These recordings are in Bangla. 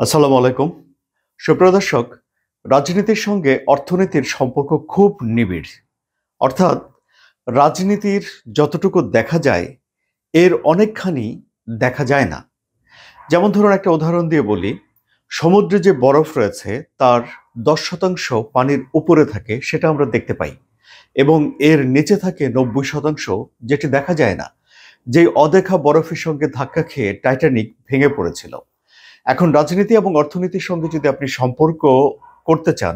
আসসালামু আলাইকুম। সুপ্রিয় দর্শক, রাজনীতির সঙ্গে অর্থনীতির সম্পর্ক খুব নিবিড়। অর্থাৎ রাজনীতির যতটুকু দেখা যায় এর অনেকখানি দেখা যায় না। যেমন ধরুন একটা উদাহরণ দিয়ে বলি, সমুদ্রে যে বরফ রয়েছে তার 10% পানির উপরে থাকে সেটা আমরা দেখতে পাই এবং এর নিচে থাকে 90% যেটি দেখা যায় না। যেই অদেখা বরফের সঙ্গে ধাক্কা খেয়ে টাইটানিক ভেঙে পড়েছিল। এখন রাজনীতি এবং অর্থনীতির সঙ্গে যদি আপনি সম্পর্ক করতে চান,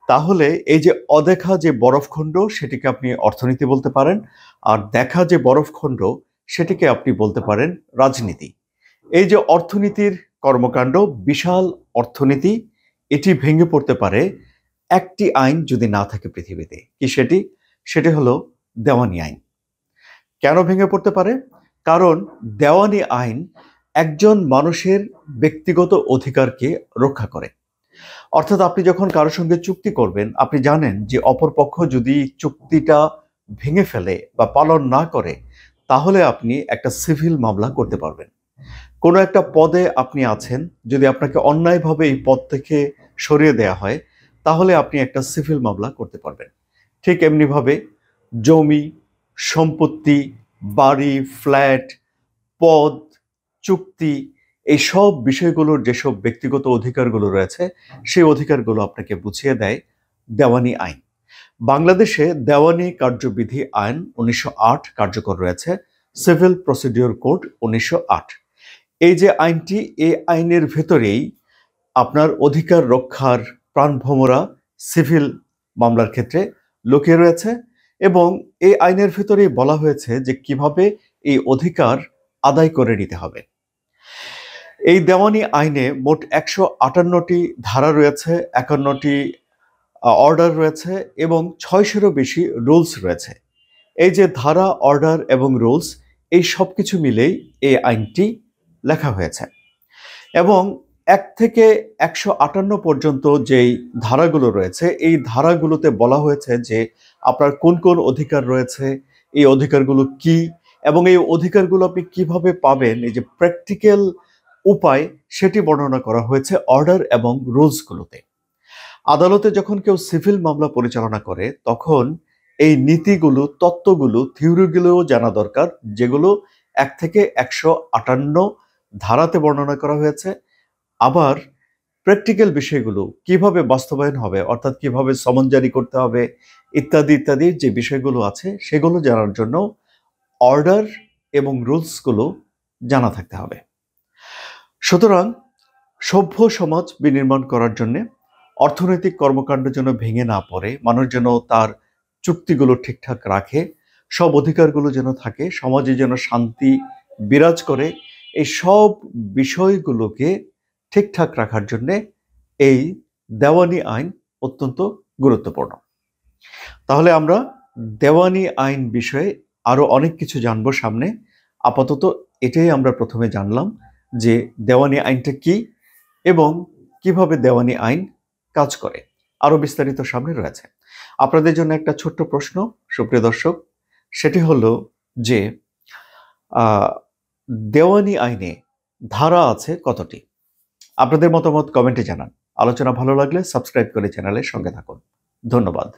তাহলে এই যে অদেখা যে বরফখণ্ড সেটিকে আপনি অর্থনীতি বলতে পারেন, আর দেখা যে বরফখণ্ড সেটিকে আপনি বলতে পারেন রাজনীতি। এই যে অর্থনীতির কর্মকাণ্ড, বিশাল অর্থনীতি, এটি ভেঙে পড়তে পারে একটি আইন যদি না থাকে পৃথিবীতে। কি সেটি? সেটি হলো দেওয়ানি আইন। কেন ভেঙে পড়তে পারে? কারণ দেওয়ানি আইন একজন মানুষের ব্যক্তিগত অধিকারকে রক্ষা করে। অর্থাৎ আপনি যখন কারোর সঙ্গে চুক্তি করবেন, আপনি জানেন যে অপরপক্ষ যদি চুক্তিটা ভেঙে ফেলে বা পালন না করে, তাহলে আপনি একটা সিভিল মামলা করতে পারবেন। কোনো একটা পদে আপনি আছেন, যদি আপনাকে অন্যায়ভাবে এই পদ থেকে সরিয়ে দেয়া হয়, তাহলে আপনি একটা সিভিল মামলা করতে পারবেন। ঠিক এমনিভাবে জমি, সম্পত্তি, বাড়ি, ফ্ল্যাট, পদ, চুক্তি, এই সব বিষয়গুলোর যেসব ব্যক্তিগত অধিকারগুলো রয়েছে, সেই অধিকারগুলো আপনাকে বুঝিয়ে দেয় দেওয়ানি আইন। বাংলাদেশে দেওয়ানি কার্যবিধি আইন 1908 কার্যকর রয়েছে, সিভিল প্রসিডিওর কোড 1908। এই যে আইনটি, এই আইনের ভেতরেই আপনার অধিকার রক্ষার প্রাণভোমরা সিভিল মামলার ক্ষেত্রে লুকিয়ে রয়েছে এবং এই আইনের ভেতরেই বলা হয়েছে যে কিভাবে এই অধিকার আদায় করে নিতে হবে। এই দেওয়ানি আইনে মোট 158টি ধারা রয়েছে, 51টি অর্ডার রয়েছে এবং 600-এরও বেশি রুলস রয়েছে। এই যে ধারা, অর্ডার এবং রুলস, এই সব কিছু মিলেই এই আইনটি লেখা হয়েছে এবং 1 থেকে 158 পর্যন্ত যেই ধারাগুলো রয়েছে, এই ধারাগুলোতে বলা হয়েছে যে আপনার কোন কোন অধিকার রয়েছে, এই অধিকারগুলো কি এবং এই অধিকারগুলো আপনি কিভাবে পাবেন, এই যে প্র্যাকটিক্যাল উপায়, সেটি বর্ণনা করা হয়েছে অর্ডার এবং রুলসগুলোতে। আদালতে যখন কেউ সিভিল মামলা পরিচালনা করে, তখন এই নীতিগুলো, তত্ত্বগুলো, থিওরিগুলোও জানা দরকার, যেগুলো 1 থেকে 158 ধারাতে বর্ণনা করা হয়েছে। আবার প্র্যাকটিক্যাল বিষয়গুলো কিভাবে বাস্তবায়ন হবে, অর্থাৎ কিভাবে সমন জারি করতে হবে, ইত্যাদি ইত্যাদি যে বিষয়গুলো আছে, সেগুলো জানার জন্য অর্ডার এবং রুলসগুলো জানা থাকতে হবে। সুতরাং সভ্য সমাজ বিনির্মাণ করার জন্য, অর্থনৈতিক কর্মকাণ্ড যেন ভেঙে না পড়ে, মানুষ যেন তার চুক্তিগুলো ঠিকঠাক রাখে, সব অধিকারগুলো যেন থাকে, সমাজে যেন শান্তি বিরাজ করে, এই সব বিষয়গুলোকে ঠিকঠাক রাখার জন্য এই দেওয়ানি আইন অত্যন্ত গুরুত্বপূর্ণ। তাহলে আমরা দেওয়ানি আইন বিষয়ে আরো অনেক কিছু জানবো সামনে। আপাতত এটাই আমরা প্রথমে জানলাম যে দেওয়ানি আইনটা কি এবং কিভাবে দেওয়ানি আইন কাজ করে। আরো বিস্তারিত সামনে রয়েছে। আপনাদের জন্য একটা ছোট্ট প্রশ্ন, সুপ্রিয় দর্শক, সেটি হলো যে দেওয়ানি আইনে ধারা আছে কতটি? আপনাদের মতামত কমেন্টে জানান। আলোচনা ভালো লাগলে সাবস্ক্রাইব করে চ্যানেলের সঙ্গে থাকুন। ধন্যবাদ।